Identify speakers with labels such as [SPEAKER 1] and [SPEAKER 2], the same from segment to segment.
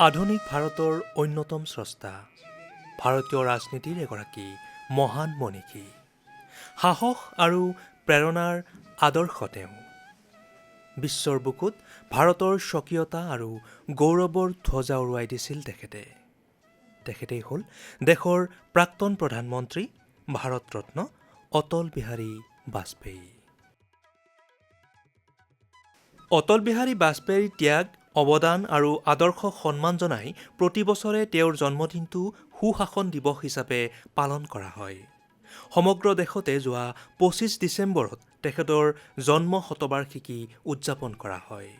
[SPEAKER 1] আধুনিক ভাৰতৰ অন্যতম স্ৰষ্টা, ভাৰতীয় ৰাজনীতিৰ এগৰাকী মহান মনীষী। সাহস আৰু প্ৰেৰণাৰ আদৰ্শ তেওঁ। বিশ্বৰ বুকুত ভাৰতৰ স্বকীয়তা আৰু গৌৰৱৰ ধ্বজা উৰুৱাই দিছিল তেখেতে। তেখেতেই হ'ল দেশৰ প্ৰাক্তন প্ৰধানমন্ত্ৰী ভাৰত ৰত্ন অটল বিহাৰী বাজপেয়ী। অটল বিহাৰী বাজপেয়ীৰ ত্যাগ, অৱদান আৰু আদৰ্শক সন্মান জনাই প্ৰতি বছৰে তেওঁৰ জন্মদিনটো সুশাসন দিৱস হিচাপে পালন কৰা হয়। সমগ্ৰ দেশতে যোৱা ২৫ ডিচেম্বৰত তেখেতৰ জন্ম শতবাৰ্ষিকী উদযাপন কৰা হয়।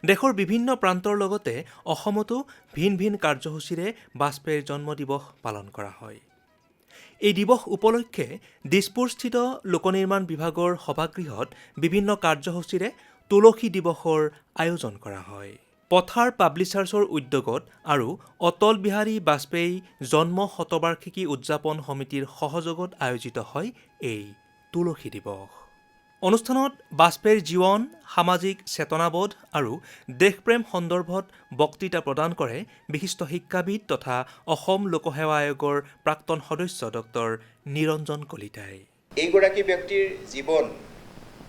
[SPEAKER 1] দেশৰ বিভিন্ন প্ৰান্তৰ লগতে অসমতো ভিন ভিন কাৰ্যসূচীৰে বাজপেয়ীৰ জন্মদিৱস পালন কৰা হয়। এই দিৱস উপলক্ষে দিছপুৰস্থিত লোকনিৰ্মাণ বিভাগৰ সভাগৃহত বিভিন্ন কাৰ্যসূচীৰে তুলসী দিৱসৰ আয়োজন কৰা হয়। পথাৰ পাব্লিচাৰ্ছৰ উদ্যোগত আৰু অটল বিহাৰী বাজপেয়ী জন্ম শতবাৰ্ষিকী উদযাপন সমিতিৰ সহযোগত আয়োজিত হয় এই তুলসী দিৱস। অনুষ্ঠানত বাজপেয়ীৰ জীৱন, সামাজিক চেতনাবোধ আৰু দেশপ্ৰেম সন্দৰ্ভত বক্তৃতা প্ৰদান কৰে বিশিষ্ট শিক্ষাবিদ তথা অসম লোকসেৱা আয়োগৰ প্ৰাক্তন সদস্য ডক্টৰ নিৰঞ্জন কলিতাই।
[SPEAKER 2] এইগৰাকী ব্যক্তিৰ জীৱন,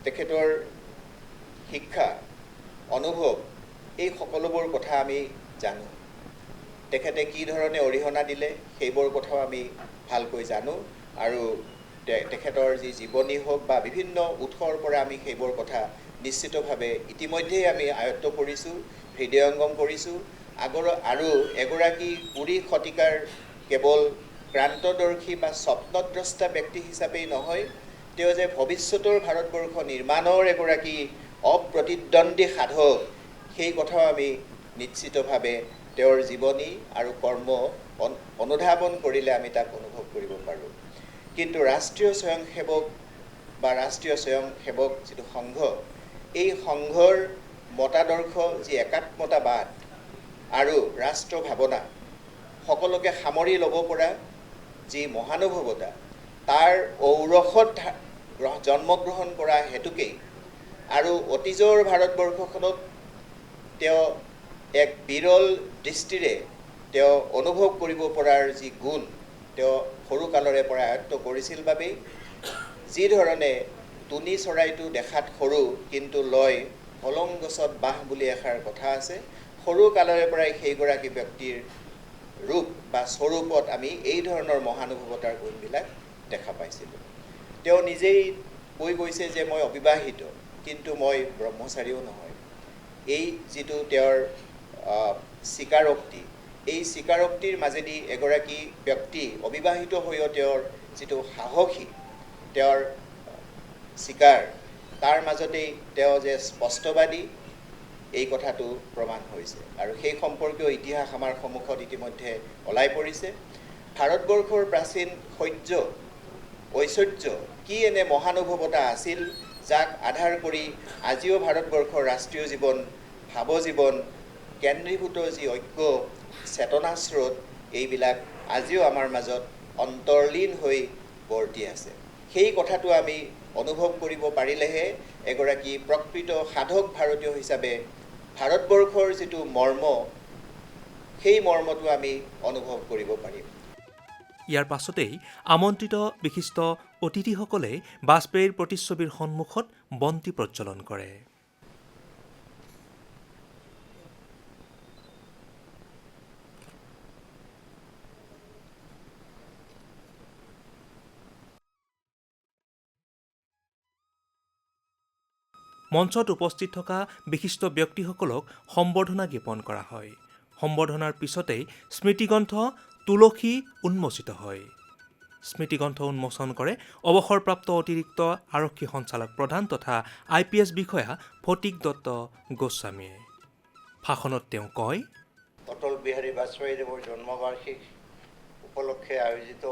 [SPEAKER 2] তেখেতৰ শিক্ষা, অনুভৱ, এই সকলোবোৰ কথা আমি জানো। তেখেতে কি ধৰণে অৰিহণা দিলে সেইবোৰ কথাও আমি ভালকৈ জানো আৰু তেখেতৰ যি জীৱনী হওক বা বিভিন্ন উৎসৰ পৰা আমি সেইবোৰ কথা নিশ্চিতভাৱে ইতিমধ্যেই আমি আয়ত্ত কৰিছোঁ, হৃদয়ংগম কৰিছোঁ। আৰু এগৰাকী ২০ শতিকাৰ কেৱল ক্ৰান্তদৰ্শী বা স্বপ্নদ্ৰষ্টা ব্যক্তি হিচাপেই নহয়, তেওঁ যে ভৱিষ্যতৰ ভাৰতবৰ্ষ নিৰ্মাণৰ এগৰাকী অপ্ৰতিদ্বন্দ্বী সাধক, সেই কথাও আমি নিশ্চিতভাৱে তেওঁৰ জীৱনী আৰু কৰ্ম অনুধাৱন কৰিলে আমি তাক অনুভৱ কৰিব পাৰোঁ। কিন্তু ৰাষ্ট্ৰীয় স্বয়ংসেৱক বা ৰাষ্ট্ৰীয় স্বয়ংসেৱক যিটো সংঘ, এই সংঘৰ মতাদৰ্শ যি একাত্মতাবাদ আৰু ৰাষ্ট্ৰ ভাৱনা, সকলোকে সামৰি ল'ব পৰা যি মহানুভৱতা, তাৰ ঔৰসত জন্মগ্ৰহণ কৰা হেতুকেই আৰু অতীজৰ ভাৰতবৰ্ষখনত তেওঁ এক বিৰল দৃষ্টিৰে তেওঁ অনুভৱ কৰিব পৰাৰ যি গুণ তেওঁ সৰুকালৰে পৰা আয়ত্ত কৰিছিল বাবেই যি ধৰণে তুনি চৰাইটো দেখাত সৰু কিন্তু লয় হলং গছত বাঁহ বুলি এষাৰ কথা আছে, সৰুকালৰে পৰাই সেইগৰাকী ব্যক্তিৰ ৰূপ বা স্বৰূপত আমি এই ধৰণৰ মহানুভৱতাৰ গুণবিলাক দেখা পাইছিলোঁ। তেওঁ নিজেই কৈ গৈছে যে মই অবিবাহিত, কিন্তু মই ব্ৰহ্মচাৰীও নহয়। এই যিটো তেওঁৰ স্বীকাৰোক্তি, এই স্বীকাৰোক্তিৰ মাজেদি এগৰাকী ব্যক্তি অবিবাহিত হৈও তেওঁৰ যিটো সাহসী তেওঁৰ স্বীকাৰ, তাৰ মাজতেই তেওঁ যে স্পষ্টবাদী এই কথাটো প্ৰমাণ হৈছে আৰু সেই সম্পৰ্কীয় ইতিহাস আমাৰ সন্মুখত ইতিমধ্যে ওলাই পৰিছে। ভাৰতবৰ্ষৰ প্ৰাচীন শৌৰ্য, ঐশ্বৰ্য, কি এনে মহানুভৱতা আছিল যাক আধাৰ কৰি আজিও ভাৰতবৰ্ষৰ ৰাষ্ট্ৰীয় জীৱন, ভাৱজীৱন, কেন্দ্ৰীভূত যি ঐক্য, চেতনাস্ৰোত, এইবিলাক আজিও আমাৰ মাজত অন্তৰ্লীন হৈ বৰ্তি আছে। সেই কথাটো আমি অনুভৱ কৰিব পাৰিলেহে এগৰাকী প্ৰকৃত সাধক ভাৰতীয় হিচাপে ভাৰতবৰ্ষৰ যিটো মৰ্ম, সেই মৰ্মটো আমি অনুভৱ কৰিব পাৰিম।
[SPEAKER 1] ইয়াৰ পাছতেই আমন্ত্ৰিত বিশিষ্ট অতিথিসকলে বাজপেয়ীৰ প্ৰতিচ্ছবিৰ সন্মুখত বন্তি প্ৰজ্বলন কৰে। মঞ্চত উপস্থিত থকা বিশিষ্ট ব্যক্তিসকলক সম্বৰ্ধনা জ্ঞাপন কৰা হয়। সম্বৰ্ধনাৰ পিছতেই স্মৃতিগ্ৰন্থ তুলসী উন্মোচিত হয়। স্মৃতিগ্ৰন্থ উন্মোচন কৰে অৱসৰপ্ৰাপ্ত অতিৰিক্ত আৰক্ষী সঞ্চালক প্ৰধান তথা IPS বিষয়া ফটিক দত্ত গোস্বামীয়ে। ভাষণত তেওঁ কয়,
[SPEAKER 3] অটল বিহাৰী বাজপেয়ীদেৱৰ জন্মবাৰ্ষিক উপলক্ষে আয়োজিত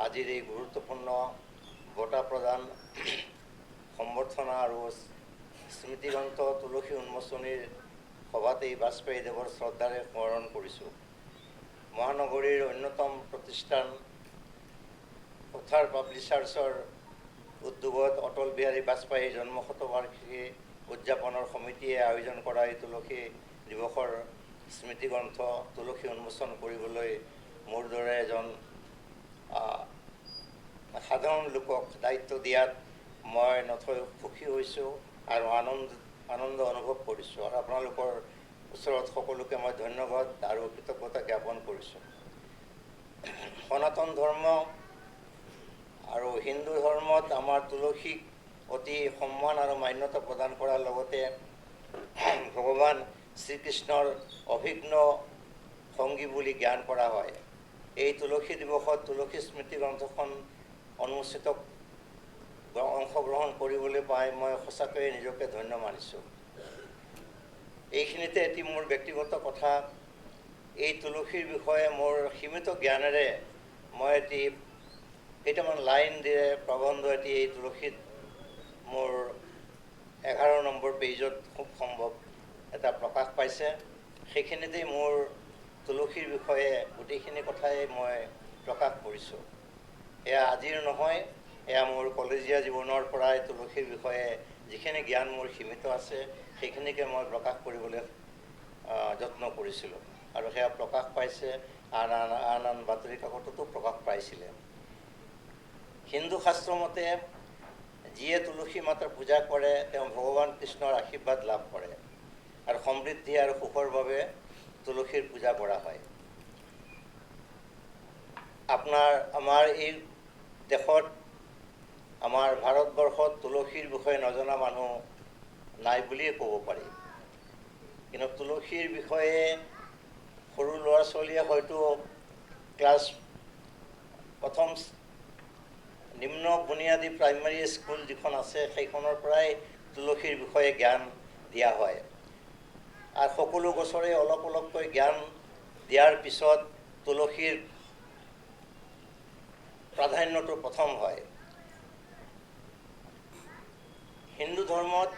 [SPEAKER 3] আজিৰ এই গুৰুত্বপূৰ্ণ বঁটা প্ৰদান সম্বৰ্ধনা আৰু স্মৃতিগ্ৰন্থ তুলসী উন্মোচনীৰ সভাতেই বাজপেয়ীদেৱৰ শ্ৰদ্ধাৰে স্মৰণ কৰিছোঁ। মহানগৰীৰ অন্যতম প্ৰতিষ্ঠান পথাৰ পাব্লিচাৰ্ছৰ উদ্যোগত অটল বিহাৰী বাজপেয়ীৰ জন্ম শতবাৰ্ষিকী উদযাপনৰ সমিতিয়ে আয়োজন কৰা এই তুলসী দিৱসৰ স্মৃতিগ্ৰন্থ তুলসী উন্মোচন কৰিবলৈ মোৰ দৰে এজন সাধাৰণ লোকক দায়িত্ব দিয়াত মই নথৈ সুখী হৈছোঁ আৰু আনন্দ অনুভৱ কৰিছোঁ আৰু আপোনালোকৰ ওচৰত সকলোকে মই ধন্যবাদ আৰু কৃতজ্ঞতা জ্ঞাপন কৰিছোঁ। সনাতন ধৰ্ম আৰু হিন্দু ধৰ্মত আমাৰ তুলসীক অতি সন্মান আৰু মান্যতা প্ৰদান কৰাৰ লগতে ভগৱান শ্ৰীকৃষ্ণৰ অভিন্ন সংগী বুলি জ্ঞান কৰা হয়। এই তুলসী দিৱসত তুলসী স্মৃতি গ্ৰন্থখন উন্মোচিত অংশগ্ৰহণ কৰিবলৈ পাই মই সঁচাকৈয়ে নিজকে ধন্য মানিছোঁ। এইখিনিতে এটি মোৰ ব্যক্তিগত কথা, এই তুলসীৰ বিষয়ে মোৰ সীমিত জ্ঞানেৰে মই কেইটামান লাইন দিয়ে প্ৰবন্ধ এটি এই তুলসীত মোৰ 11 নম্বৰ পেজত খুব সম্ভৱ এটা প্ৰকাশ পাইছে। সেইখিনিতেই মোৰ তুলসীৰ বিষয়ে গোটেইখিনি কথাই মই প্ৰকাশ কৰিছোঁ। এয়া আজিৰ নহয়, এয়া মোৰ কলেজীয়া জীৱনৰ পৰাই তুলসীৰ বিষয়ে যিখিনি জ্ঞান মোৰ সীমিত আছে সেইখিনিকে মই প্ৰকাশ কৰিবলৈ যত্ন কৰিছিলোঁ আৰু সেয়া প্ৰকাশ পাইছে, আন বাতৰি কাকততো প্ৰকাশ পাইছিলে। হিন্দু শাস্ত্ৰ মতে যিয়ে তুলসী মাতাৰ পূজা কৰে তেওঁ ভগৱান কৃষ্ণৰ আশীৰ্বাদ লাভ কৰে আৰু সমৃদ্ধি আৰু সুখৰ বাবে তুলসীৰ পূজা কৰা হয়। আমাৰ এই দেশত, আমাৰ ভাৰতবৰ্ষত তুলসীৰ বিষয়ে নজনা মানুহ নাই বুলিয়ে ক'ব পাৰি। কিন্তু তুলসীৰ বিষয়ে সৰু ল'ৰা ছোৱালীয়ে হয়তো ক্লাছ প্ৰথম নিম্ন বুনিয়াদী প্ৰাইমাৰী স্কুল যিখন আছে সেইখনৰ পৰাই তুলসীৰ বিষয়ে জ্ঞান দিয়া হয় আৰু সকলো গছৰে অলপ অলপকৈ জ্ঞান দিয়াৰ পিছত তুলসীৰ প্ৰাধান্যটো প্ৰথম হয়। হিন্দু ধৰ্মত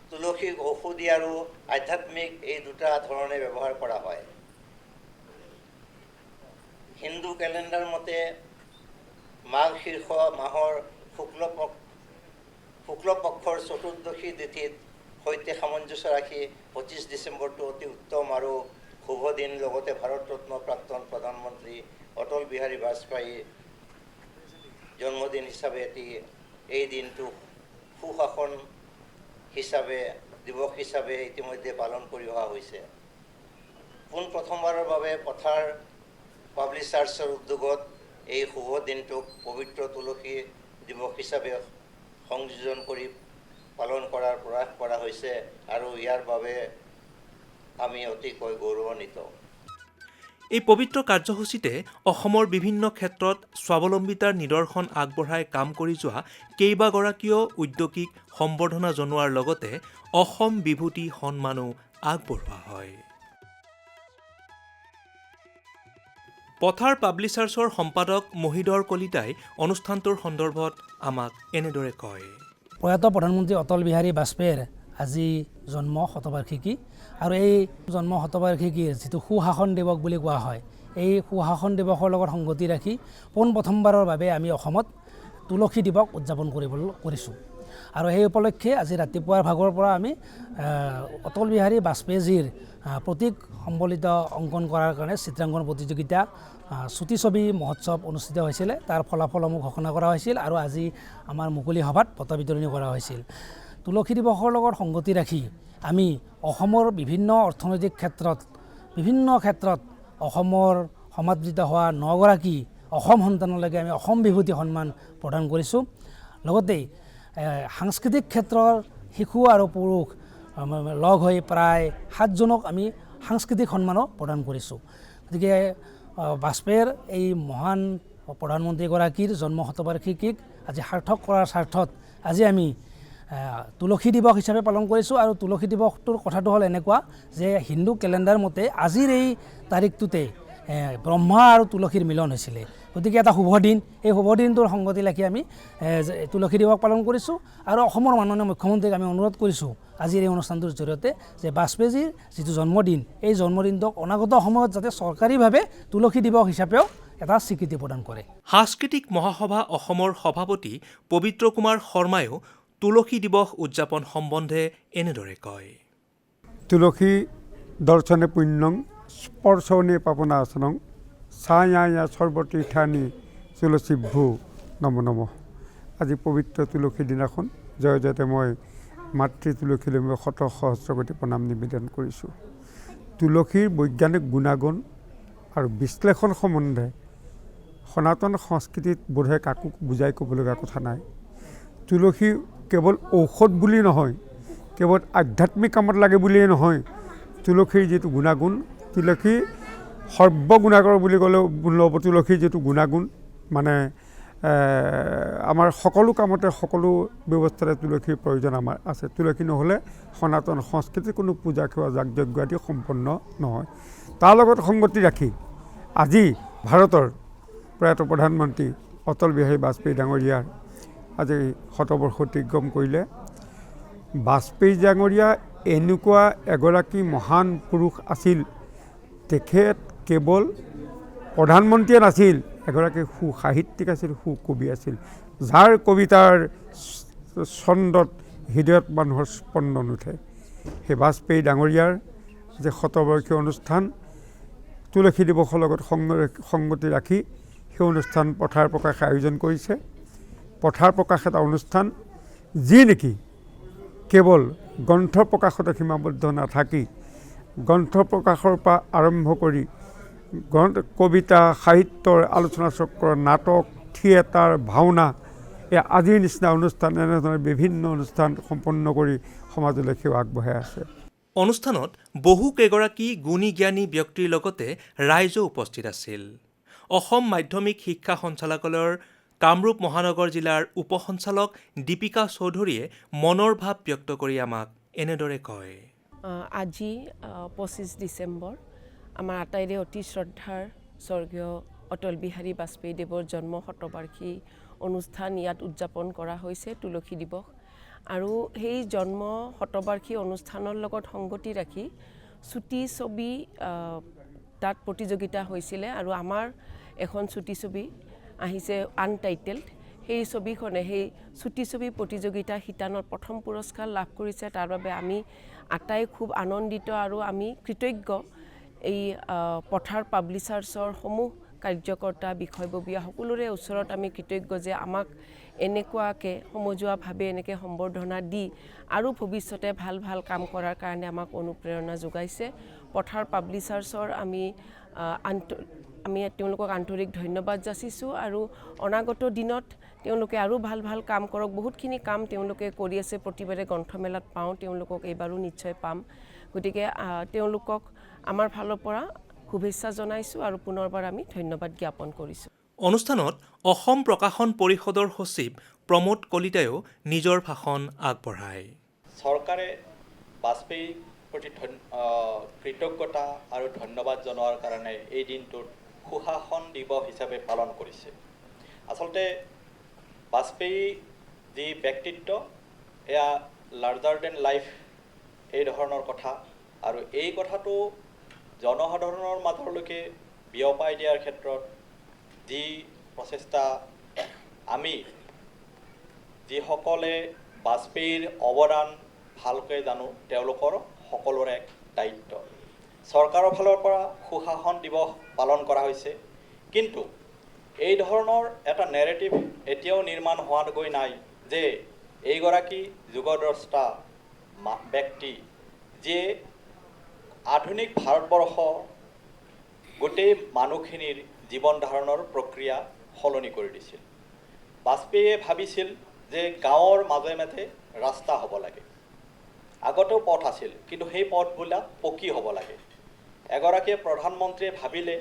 [SPEAKER 3] তুলসীক ঔষধি আৰু আধ্যাত্মিক এই দুটা ধৰণে ব্যৱহাৰ কৰা হয়। হিন্দু কেলেণ্ডাৰ মতে মাঘ শীৰ্ষ মাহৰ শুক্ল পক্ষৰ চতুৰ্দশী তিথিত সৈতে সামঞ্জস্য ৰাখি 25 ডিচেম্বৰটো অতি উত্তম আৰু শুভ দিন। লগতে ভাৰতৰত্ন প্ৰাক্তন প্ৰধানমন্ত্ৰী অটল বিহাৰী বাজপেয়ীৰ জন্মদিন হিচাপে এই দিনটো সুশাসন দিৱস হিচাপে ইতিমধ্যে পালন কৰি অহা হৈছে। পোনপ্ৰথমবাৰৰ বাবে পথাৰ পাব্লিচাৰ্ছৰ উদ্যোগত এই শুভ দিনটোক পবিত্ৰ তুলসী দিৱস হিচাপে সংযোজন কৰি পালন কৰাৰ প্ৰয়াস কৰা হৈছে আৰু ইয়াৰ বাবে আমি অতিকৈ গৌৰৱান্বিত।
[SPEAKER 1] এই পবিত্ৰ কাৰ্যসূচীতে অসমৰ বিভিন্ন ক্ষেত্ৰত স্বাৱলম্বিতাৰ নিদৰ্শন আগবঢ়াই কাম কৰি যোৱা কেইবাগৰাকীও উদ্যোগীক সম্বৰ্ধনা জনোৱাৰ লগতে অসম বিভূতি সন্মানো আগবঢ়োৱা হয়। পথাৰ পাব্লিচাৰ্ছৰ সম্পাদক মহিধৰ কলিতাই অনুষ্ঠানটোৰ সন্দৰ্ভত আমাক এনেদৰে কয়।
[SPEAKER 4] প্ৰয়াত প্ৰধানমন্ত্ৰী অটল বিহাৰী বাজপেয়ীৰ আজি জন্ম শতবাৰ্ষিকী আৰু এই জন্ম শতবাৰ্ষিকীৰ যিটো সুশাসন দিৱস বুলি কোৱা হয়, এই সুশাসন দিৱসৰ লগত সংগতি ৰাখি পোনপ্ৰথমবাৰৰ বাবে আমি অসমত তুলসী দিৱস উদযাপন কৰিছোঁ। আৰু সেই উপলক্ষে আজি ৰাতিপুৱাৰ ভাগৰ পৰা আমি অটল বিহাৰী বাজপেয়ীজীৰ প্ৰতীক সম্বলিত অংকন কৰাৰ কাৰণে চিত্ৰাংকন প্ৰতিযোগিতা চুটি ছবি মহোৎসৱ অনুষ্ঠিত হৈছিলে। তাৰ ফলাফলসমূহ ঘোষণা কৰা হৈছিল আৰু আজি আমাৰ মুকলি সভাত বঁটা বিতৰণি কৰা হৈছিল। তুলসী দিৱসৰ লগত সংগতি ৰাখি আমি অসমৰ বিভিন্ন অৰ্থনৈতিক বিভিন্ন ক্ষেত্ৰত অসমৰ সমাদৃত হোৱা 9 গৰাকী অসম সন্তানলৈকে আমি অসম বিভূতি সন্মান প্ৰদান কৰিছোঁ। লগতে সাংস্কৃতিক ক্ষেত্ৰৰ শিশু আৰু পুৰুষ লগ হৈ প্ৰায় 7জনক আমি সাংস্কৃতিক সন্মানো প্ৰদান কৰিছোঁ। গতিকে বাজপেয়ীৰ এই মহান প্ৰধানমন্ত্ৰীগৰাকীৰ জন্ম শতবাৰ্ষিকীক আজি সাৰ্থক কৰাৰ স্বাৰ্থত আজি আমি তুলসী দিৱস হিচাপে পালন কৰিছোঁ। আৰু তুলসী দিৱসটোৰ কথাটো হ'ল এনেকুৱা যে হিন্দু কেলেণ্ডাৰ মতে আজিৰ এই তাৰিখটোতে ব্ৰহ্মা আৰু তুলসীৰ মিলন হৈছিলে। গতিকে এটা শুভ দিন, এই শুভ দিনটোৰ সংগতি ৰাখি আমি তুলসী দিৱস পালন কৰিছোঁ। আৰু অসমৰ মাননীয় মুখ্যমন্ত্ৰীক আমি অনুৰোধ কৰিছোঁ আজিৰ এই অনুষ্ঠানটোৰ জৰিয়তে যে বাজপেয়ীজীৰ যিটো জন্মদিন, এই জন্মদিনটোক অনাগত সময়ত যাতে চৰকাৰীভাৱে তুলসী দিৱস হিচাপেও এটা স্বীকৃতি প্ৰদান কৰে।
[SPEAKER 1] সাংস্কৃতিক মহাসভা অসমৰ সভাপতি পবিত্ৰ কুমাৰ শৰ্মায়ো তুলসী দিৱস উদযাপন সম্বন্ধে এনেদৰে কয়।
[SPEAKER 5] তুলসী দৰ্শনে পুণ্যং স্পৰ্শনে পাপনাশনং ছায়া সৰ্বতীৰ্থানি তুলসীভ্যু নম নম। আজি পবিত্ৰ তুলসী দিনাখন জয় জয়তে মই মাতৃ তুলসীলৈ মই শত সহস্ৰ কোটি প্ৰণাম নিবেদন কৰিছোঁ। তুলসীৰ বৈজ্ঞানিক গুণাগুণ আৰু বিশ্লেষণ সম্বন্ধে সনাতন সংস্কৃতিত বোধহয় কাকো বুজাই ক'ব লগা কথা নাই। তুলসী কেৱল ঔষধ বুলি নহয়, কেৱল আধ্যাত্মিক কামত লাগে বুলিয়েই নহয়, তুলসীৰ যিটো গুণাগুণ, তুলসী সৰ্বগুণাকৰ বুলি ক'লেও ল'ব। তুলসীৰ যিটো গুণাগুণ মানে আমাৰ সকলো কামতে সকলো ব্যৱস্থাতে তুলসীৰ প্ৰয়োজন আমাৰ আছে। তুলসী নহ'লে সনাতন সংস্কৃতিৰ কোনো পূজা সেৱা যাগ যজ্ঞ আদি সম্পন্ন নহয়। তাৰ লগত সংগতি ৰাখি আজি ভাৰতৰ প্ৰয়াত প্ৰধানমন্ত্ৰী অটল বিহাৰী বাজপেয়ী ডাঙৰীয়াৰ আজি শতবৰ্ষ অতিক্ৰম কৰিলে। বাজপেয়ী ডাঙৰীয়া এনেকুৱা এগৰাকী মহান পুৰুষ আছিল, তেখেত কেৱল প্ৰধানমন্ত্ৰীয়ে নাছিল, এগৰাকী সুসাহিত্যিক আছিল, সুকবি আছিল, যাৰ কবিতাৰ ছন্দত হৃদয়ত মানুহৰ স্পন্দন উঠে। সেই বাজপেয়ী ডাঙৰীয়াৰ যে শতবৰ্ষীয় অনুষ্ঠান তুলসী দিৱসৰ লগত সংগতি ৰাখি সেই অনুষ্ঠান পথাৰ প্ৰকাশে আয়োজন কৰিছে। পথাৰ প্ৰকাশ এটা অনুষ্ঠান যি নেকি কেৱল গ্ৰন্থ প্ৰকাশতে সীমাবদ্ধ নাথাকি গ্ৰন্থ প্ৰকাশৰ পৰা আৰম্ভ কৰি কবিতা, সাহিত্যৰ আলোচনা চক্ৰ, নাটক, থিয়েটাৰ, ভাওনা, এই আজিৰ নিচিনা অনুষ্ঠান, এনেধৰণে বিভিন্ন অনুষ্ঠান সম্পন্ন কৰি সমাজলৈ সেৱা আগবঢ়াই আছে।
[SPEAKER 1] অনুষ্ঠানত বহু কেইগৰাকী গুণী জ্ঞানী ব্যক্তিৰ লগতে ৰাইজো উপস্থিত আছিল। অসম মাধ্যমিক শিক্ষা সঞ্চালকালয়ৰ কামৰূপ মহানগৰ জিলাৰ উপসঞ্চালক দীপিকা চৌধুৰীয়ে মনৰ ভাৱ ব্যক্ত কৰি আমাক এনেদৰে কয়।
[SPEAKER 6] আজি 25 ডিচেম্বৰ আমাৰ আটাইৰে অতি শ্ৰদ্ধাৰ স্বৰ্গীয় অটল বিহাৰী বাজপেয়ীদেৱৰ জন্ম শতবাৰ্ষিকী অনুষ্ঠান ইয়াত উদযাপন কৰা হৈছে, তুলসী দিৱস। আৰু সেই জন্ম শতবাৰ্ষিকী অনুষ্ঠানৰ লগত সংগতি ৰাখি চুটি ছবি তাত প্ৰতিযোগিতা হৈছিলে আৰু আমাৰ এখন চুটি ছবি আহিছে আনটাইটেলড। সেই ছবিখনে সেই চুটি ছবি প্ৰতিযোগিতা শিতানত প্ৰথম পুৰস্কাৰ লাভ কৰিছে। তাৰ বাবে আমি আটাই খুব আনন্দিত আৰু আমি কৃতজ্ঞ। এই পথাৰ পাব্লিচাৰ্ছৰ সমূহ কাৰ্যকৰ্তা, বিষয়ববীয়া সকলোৰে ওচৰত আমি কৃতজ্ঞ যে আমাক এনেকুৱাকৈ সমজুৱাভাৱে এনেকৈ সম্বৰ্ধনা দি আৰু ভৱিষ্যতে ভাল ভাল কাম কৰাৰ কাৰণে আমাক অনুপ্ৰেৰণা যোগাইছে। পথাৰ পাব্লিচাৰ্ছৰ আমি তেওঁলোকক আন্তৰিক ধন্যবাদ যাচিছোঁ আৰু অনাগত দিনত তেওঁলোকে আৰু ভাল ভাল কাম কৰক। বহুতখিনি কাম তেওঁলোকে কৰি আছে, প্ৰতিবাৰে গ্ৰন্থমেলাত পাওঁ, তেওঁলোকক এইবাৰো নিশ্চয় পাম। গতিকে তেওঁলোকক আমাৰ ফালৰ পৰা শুভেচ্ছা জনাইছোঁ আৰু পুনৰবাৰ আমি ধন্যবাদ জ্ঞাপন কৰিছোঁ।
[SPEAKER 1] অনুষ্ঠানত অসম প্ৰকাশন পৰিষদৰ সচিব প্ৰমোদ কলিতায়ো নিজৰ ভাষণ আগবঢ়ায়।
[SPEAKER 7] চৰকাৰে বাজপেয়ীৰ প্ৰতি কৃতজ্ঞতা আৰু ধন্যবাদ জনোৱাৰ কাৰণে এই দিনটোত সুশাসন দিৱস হিচাপে পালন কৰিছে। আচলতে বাজপেয়ী যি ব্যক্তিত্ব, এয়া লাৰ্জাৰ দেন লাইফ এই ধৰণৰ কথা, আৰু এই কথাটো জনসাধাৰণৰ মাজলৈকে বিয়পাই দিয়াৰ ক্ষেত্ৰত যি প্ৰচেষ্টা, আমি যিসকলে বাজপেয়ীৰ অৱদান ভালকৈ জানো তেওঁলোকৰ সকলোৰে এক দায়িত্ব। চৰকাৰৰ ফালৰ পৰা সুশাসন দিৱস পালন কৰা হৈছে, কিন্তু এই ধৰণৰ এটা নেৰেটিভ এতিয়াও নিৰ্মাণ হোৱাগৈ নাই যে এইগৰাকী যুগদ্ৰষ্টা ব্যক্তি যিয়ে আধুনিক ভাৰতবৰ্ষ গোটেই মানুহখিনিৰ জীৱন ধাৰণৰ প্ৰক্ৰিয়া সলনি কৰি দিছিল। বাজপেয়ীয়ে ভাবিছিল যে গাঁৱৰ মাজে মাজে ৰাস্তা হ'ব লাগে। আগতেও পথ আছিল, কিন্তু সেই পথবিলাক পকী হ'ব লাগে। এগৰাকীয়ে প্ৰধানমন্ত্ৰীয়ে ভাবিলে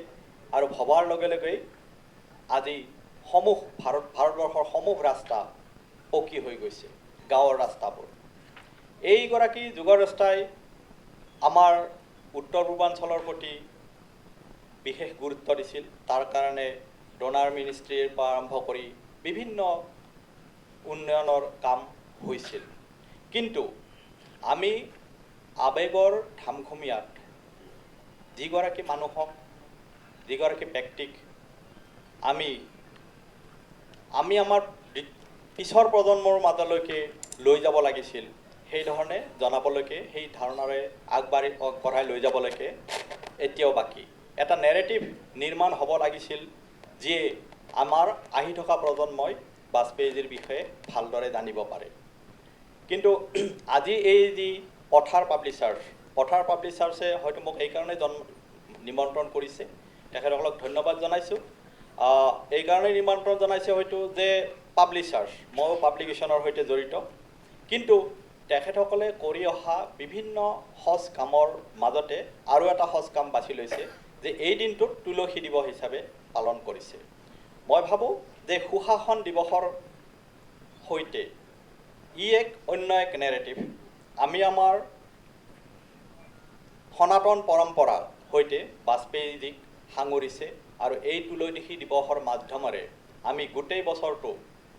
[SPEAKER 7] আৰু ভবাৰ লগে লগেই আজি ভাৰতবৰ্ষৰ সমূহ ৰাস্তা পকী হৈ গৈছে, গাঁৱৰ ৰাস্তাবোৰ। এইগৰাকী যুগদ্ৰষ্টাই আমাৰ উত্তৰ পূৰ্বাঞ্চলৰ প্ৰতি বিশেষ গুৰুত্ব দিছিল। তাৰ কাৰণে ডনাৰ মিনিষ্ট্ৰীৰ পৰা আৰম্ভ কৰি বিভিন্ন উন্নয়নৰ কাম হৈছিল। কিন্তু আমি আৱেগৰ ধামখুমীয়াত যিগৰাকী মানুহক, যিগৰাকী ব্যক্তিক আমি আমাৰ পিছৰ প্ৰজন্মৰ মাজলৈকে লৈ যাব লাগিছিল, সেই ধৰণে জনাবলৈকে সেই ধাৰণাৰে আগবঢ়াই লৈ যাবলৈকে এতিয়াও বাকী এটা নেৰেটিভ নিৰ্মাণ হ'ব লাগিছিল যিয়ে আমাৰ আহি থকা প্ৰজন্মই বাজপেয়ীজীৰ বিষয়ে ভালদৰে জানিব পাৰে কিন্তু আজি এই যি পথাৰ পাব্লিচাৰ্ছে হয়তো মোক এইকাৰণে নিমন্ত্ৰণ কৰিছে তেখেতসকলক ধন্যবাদ জনাইছোঁ এইকাৰণে নিমন্ত্ৰণ জনাইছে হয়তো যে পাব্লিচাৰ্ছ ময়ো পাব্লিকেশ্যনৰ সৈতে জড়িত কিন্তু তেখেতসকলে কৰি অহা বিভিন্ন সজ কামৰ মাজতে আৰু এটা সজ কাম বাছি লৈছে যে এই দিনটোত তুলসী দিৱস হিচাপে পালন কৰিছে মই ভাবোঁ যে সুশাসন দিৱসৰ সৈতে এক অন্য এক নেৰেটিভ আমি আমাৰ সনাতন পৰম্পৰাৰ সৈতে বাজপেয়ীজীক সাঙুৰিছে আৰু এই তুলসী দিৱসৰ মাধ্যমেৰে আমি গোটেই বছৰটো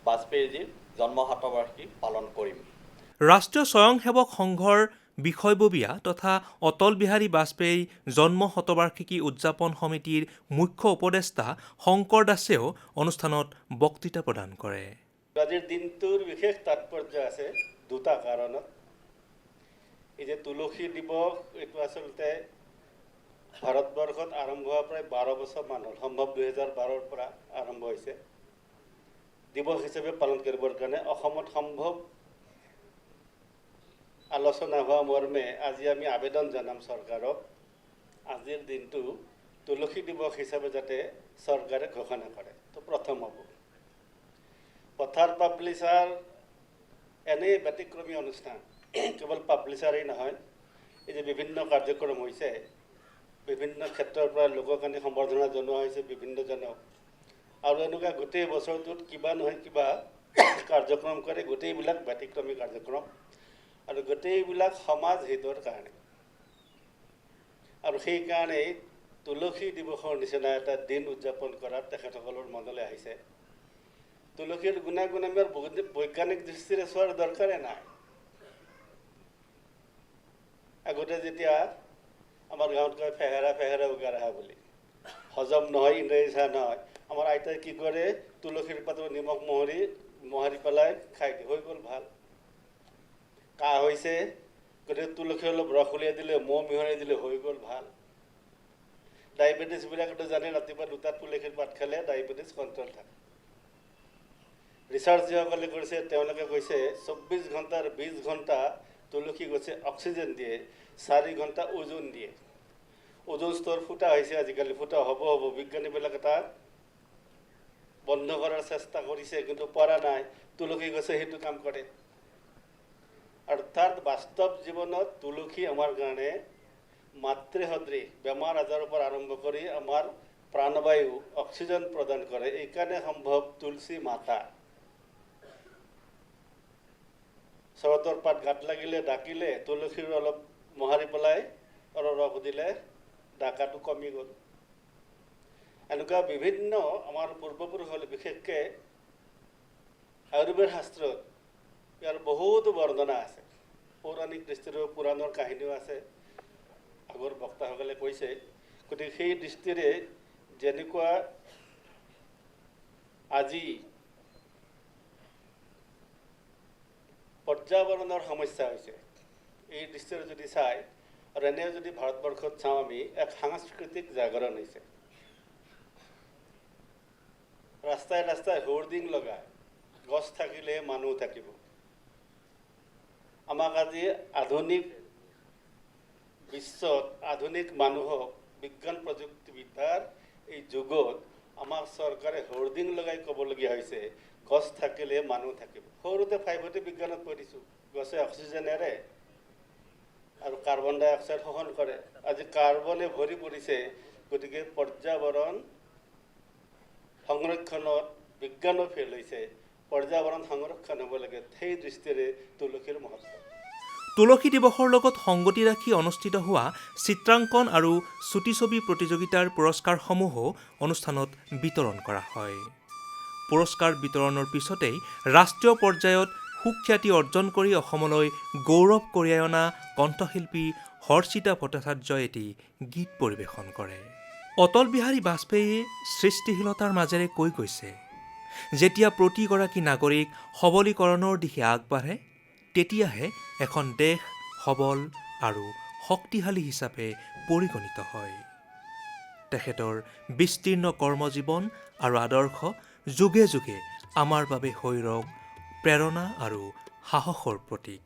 [SPEAKER 7] বাজপেয়ীজীৰ জন্ম শতবাৰ্ষিকী পালন কৰিম
[SPEAKER 1] ৰাষ্ট্ৰীয় স্বয়ংসেৱক সংঘৰ বিষয়ববীয়া তথা অটল বিহাৰী বাজপেয়ী জন্ম শতবাৰ্ষিকী উদযাপন সমিতিৰ মুখ্য উপদেষ্টা শংকৰ দাসেও অনুষ্ঠানত বক্তৃতা প্ৰদান কৰে
[SPEAKER 8] আজিৰ দিনটোৰ বিশেষ তাৎপৰ্য আছে দুটা কাৰণত এই যে তুলসী দিৱস এইটো আচলতে ভাৰতবৰ্ষত আৰম্ভ হোৱাৰ প্ৰায় 12 বছৰমান হ'ল সম্ভৱ 2012ৰ পৰা আৰম্ভ হৈছে দিৱস হিচাপে পালন কৰিবৰ কাৰণে অসমত সম্ভৱ আলোচনা হোৱা মৰ্মে আজি আমি আবেদন জনাম চৰকাৰক আজিৰ দিনটো তুলসী দিৱস হিচাপে যাতে চৰকাৰে ঘোষণা কৰে তো প্ৰথম হ'ব পথাৰ পাব্লিচাৰ এনেই ব্যতিক্ৰমী অনুষ্ঠান কেৱল পাব্লিচাৰেই নহয় এই যে বিভিন্ন কাৰ্যক্ৰম হৈছে বিভিন্ন ক্ষেত্ৰৰ পৰা লোকক আনি সম্বৰ্ধনা জনোৱা হৈছে বিভিন্নজনক আৰু এনেকুৱা গোটেই বছৰটোত কিবা নহয় কিবা কাৰ্যক্ৰম কৰে গোটেইবিলাক ব্যতিক্ৰমী কাৰ্যক্ৰম আৰু গোটেইবিলাক সমাজ হিতৰ কাৰণে আৰু সেইকাৰণেই তুলসী দিৱসৰ নিচিনা এটা দিন উদযাপন কৰাত তেখেতসকলৰ মনলৈ আহিছে তুলসীৰ গুণাগুণ আমাৰ বৈজ্ঞানিক দৃষ্টিৰে চোৱাৰ দৰকাৰে নাই আগতে যেতিয়া আমাৰ গাঁৱত কয় ফেহেৰা উগাৰ আহা বুলি হজম নহয় ইংৰাজী চাহ নহয় আমাৰ আইতাই কি কৰে তুলসীৰ পাতৰ নিমখ মোহাৰি পেলাই খাই দিয়ে হৈ গ'ল ভাল কাহ হৈছে গতিকে তুলসী অলপ ৰস উলিয়াই দিলে মৌ মিহলাই দিলে হৈ গ'ল ভাল ডায়েবেটিছবিলাকেতো জানে ৰাতিপুৱা 2টা তুলসীৰ পাত খালে ডায়েবেটিছ কণ্ট্ৰল থাকে ৰিচাৰ্চ যিসকলে কৰিছে তেওঁলোকে কৈছে 24 ঘণ্টাৰ 20 ঘণ্টা তুলসী গছে অক্সিজেন দিয়ে 4 ঘণ্টা ওজন দিয়ে ওজন স্তৰ ফুটা হৈছে আজিকালি ফুটা হ'ব বিজ্ঞানীবিলাকে তাক বন্ধ কৰাৰ চেষ্টা কৰিছে কিন্তু পৰা নাই তুলসী গছে সেইটো কাম কৰে অৰ্থাৎ বাস্তৱ জীৱনত তুলসী আমাৰ কাৰণে মাতৃসদৃশ বেমাৰ আজাৰৰ পৰা আৰম্ভ কৰি আমাৰ প্ৰাণবায়ু অক্সিজেন প্ৰদান কৰে এইকাৰণে সম্ভৱ তুলসী মাতা চৰতৰ পাত গাঁত লাগিলে ডাকিলে তুলসীৰ অলপ মোহাৰি পেলাই অলপ ৰস দিলে ডাকাটো কমি গ'ল এনেকুৱা বিভিন্ন আমাৰ পূৰ্বপুৰুষসকলে বিশেষকৈ আয়ুৰ্বেদ শাস্ত্ৰত ইয়াৰ বহুতো বৰ্ণনা আছে পৌৰাণিক দৃষ্টিৰেও পুৰাণৰ কাহিনীও আছে আগৰ বক্তাসকলে কৈছে গতিকে সেই দৃষ্টিৰে যেনেকুৱা আজি পৰ্যাবৰণৰ সমস্যা হৈছে এই দৃষ্টিৰে যদি চাই আৰু এনে যদি ভাৰতবৰ্ষত চাওঁ আমি এক সাংস্কৃতিক জাগৰণ হৈছে ৰাস্তাই ৰাস্তাই হোৰ্ডিং লগাই গছ থাকিলে মানুহ থাকিব আমাক আজি আধুনিক বিশ্বত আধুনিক মানুহক বিজ্ঞান প্ৰযুক্তিবিদ্যাৰ এই যুগত আমাক চৰকাৰে হোৰ্ডিং লগাই ক'বলগীয়া হৈছে গছ থাকিলে মানুহ থাকিব সৰুতে 5তে বিজ্ঞানত পঢ়িছোঁ গছে অক্সিজেন এৰে আৰু কাৰ্বন ডাই অক্সাইড শোষণ কৰে আজি কাৰ্বনে ভৰি পৰিছে গতিকে পৰ্যাবৰণ সংৰক্ষণত বিজ্ঞানো ফেল হৈছে পৰ্যাবৰণ সংৰক্ষণ হ'ব লাগে সেই দৃষ্টিৰে তুলসীৰ মহত্ব
[SPEAKER 1] তুলসী দিৱসৰ লগত সংগতি ৰাখি অনুষ্ঠিত হোৱা চিত্ৰাংকন আৰু চুটিছবি প্ৰতিযোগিতাৰ পুৰস্কাৰসমূহো অনুষ্ঠানত বিতৰণ কৰা হয় পুৰস্কাৰ বিতৰণৰ পিছতেই ৰাষ্ট্ৰীয় পৰ্যায়ত সুখ্যাতি অৰ্জন কৰি অসমলৈ গৌৰৱ কঢ়িয়াই অনা কণ্ঠশিল্পী হৰ্ষিতা ভট্টাচাৰ্যই এটি গীত পৰিৱেশন কৰে অটল বিহাৰী বাজপেয়ীয়ে সৃষ্টিশীলতাৰ মাজেৰে কৈ গৈছে যেতিয়া প্ৰতিগৰাকী নাগৰিক সবলীকৰণৰ দিশে আগবাঢ়ে তেতিয়াহে এখন দেশ সবল আৰু শক্তিশালী হিচাপে পৰিগণিত হয়। তেখেতৰ বিস্তীৰ্ণ কৰ্মজীৱন আৰু আদৰ্শ যুগে যুগে আমাৰ বাবে হৈ ৰওক প্ৰেৰণা আৰু সাহসৰ প্ৰতীক।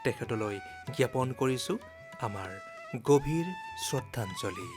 [SPEAKER 1] তেখেতলৈ জ্ঞাপন কৰিছোঁ আমাৰ গভীৰ শ্ৰদ্ধাঞ্জলি।